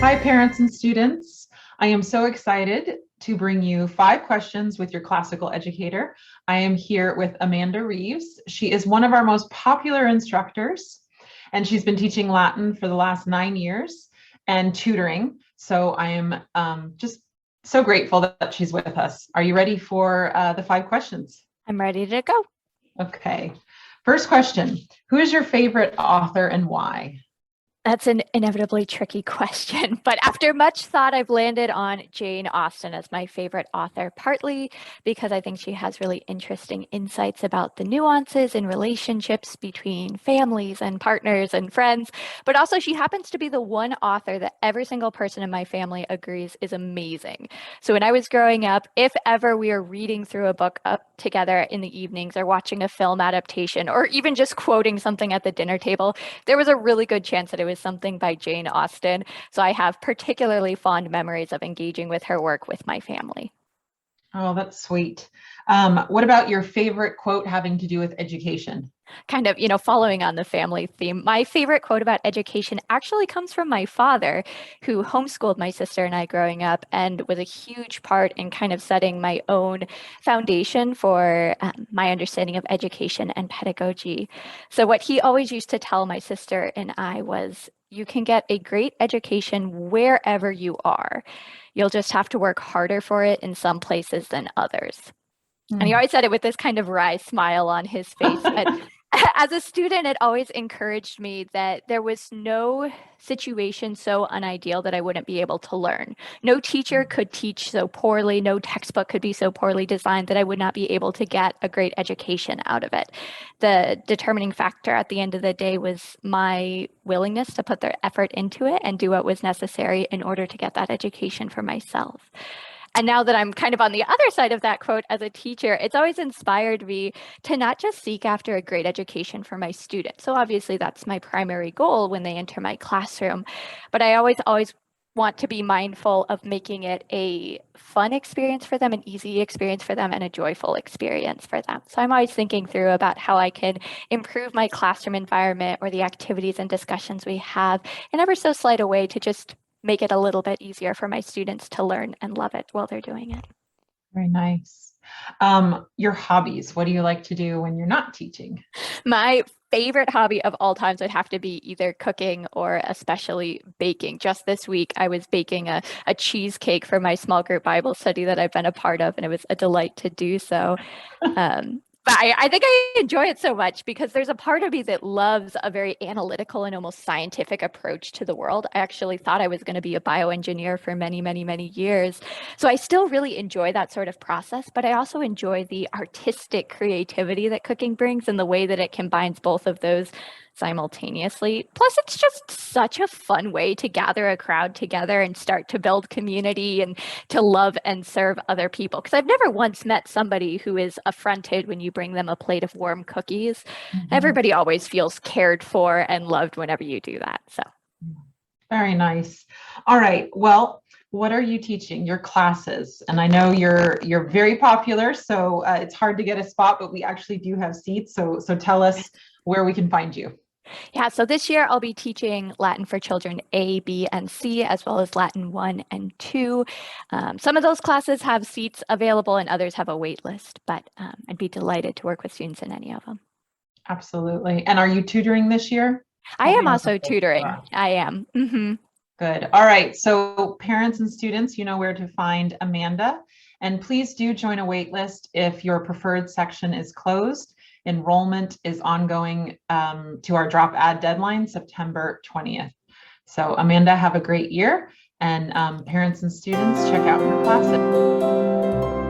Hi, parents and students. I am so excited to bring you 5 questions with your classical educator. I am here with Amanda Reeves. She is one of our most popular instructors, and she's been teaching Latin for the last 9 years and tutoring. So I am just so grateful that she's with us. Are you ready for the 5 questions? I'm ready to go. Okay. First question, who is your favorite author and why? That's an inevitably tricky question, but after much thought, I've landed on Jane Austen as my favorite author, partly because I think she has really interesting insights about the nuances in relationships between families and partners and friends, but also she happens to be the one author that every single person in my family agrees is amazing. So when I was growing up, if ever we are reading through a book up together in the evenings or watching a film adaptation or even just quoting something at the dinner table, there was a really good chance that it was something by Jane Austen. So I have particularly fond memories of engaging with her work with my family. Oh, that's sweet. What about your favorite quote having to do with education? Kind of, following on the family theme, my favorite quote about education actually comes from my father, who homeschooled my sister and I growing up and was a huge part in kind of setting my own foundation for my understanding of education and pedagogy. So what he always used to tell my sister and I was, you can get a great education wherever you are. You'll just have to work harder for it in some places than others. And he always said it with this kind of wry smile on his face. But as a student, it always encouraged me that there was no situation so unideal that I wouldn't be able to learn. No teacher could teach so poorly, no textbook could be so poorly designed that I would not be able to get a great education out of it. The determining factor at the end of the day was my willingness to put the effort into it and do what was necessary in order to get that education for myself. And now that I'm kind of on the other side of that quote as a teacher, it's always inspired me to not just seek after a great education for my students. So obviously that's my primary goal when they enter my classroom. But I always want to be mindful of making it a fun experience for them, an easy experience for them, and a joyful experience for them. So I'm always thinking through about how I can improve my classroom environment or the activities and discussions we have in ever so slight a way to just make it a little bit easier for my students to learn and love it while they're doing it. Very nice. Your hobbies, what do you like to do when you're not teaching? My favorite hobby of all times would have to be either cooking or especially baking. Just this week, I was baking a cheesecake for my small group Bible study that I've been a part of, and it was a delight to do so. But I think I enjoy it so much because there's a part of me that loves a very analytical and almost scientific approach to the world. I actually thought I was going to be a bioengineer for many, many, many years. So I still really enjoy that sort of process, but I also enjoy the artistic creativity that cooking brings and the way that it combines both of those simultaneously. Plus, it's just such a fun way to gather a crowd together and start to build community and to love and serve other people. Because I've never once met somebody who is affronted when you bring them a plate of warm cookies. Everybody always feels cared for and loved whenever you do that. So Very nice. All right. Well, what are you teaching? Your classes, and I know you're very popular, so it's hard to get a spot, but we actually do have seats. So tell us where we can find you. yeah, so this year I'll be teaching Latin for Children A, B, and C, as well as Latin 1 and 2. Some of those classes have seats available and others have a wait list, but I'd be delighted to work with students in any of them. Absolutely. And are you tutoring this year? I am also tutoring. I am. Mm-hmm. Good. All right. So parents and students, you know where to find Amanda. And please do join a wait list if your preferred section is closed. Enrollment is ongoing to our drop ad deadline, September 20th. So Amanda, have a great year. And parents and students, check out her classes.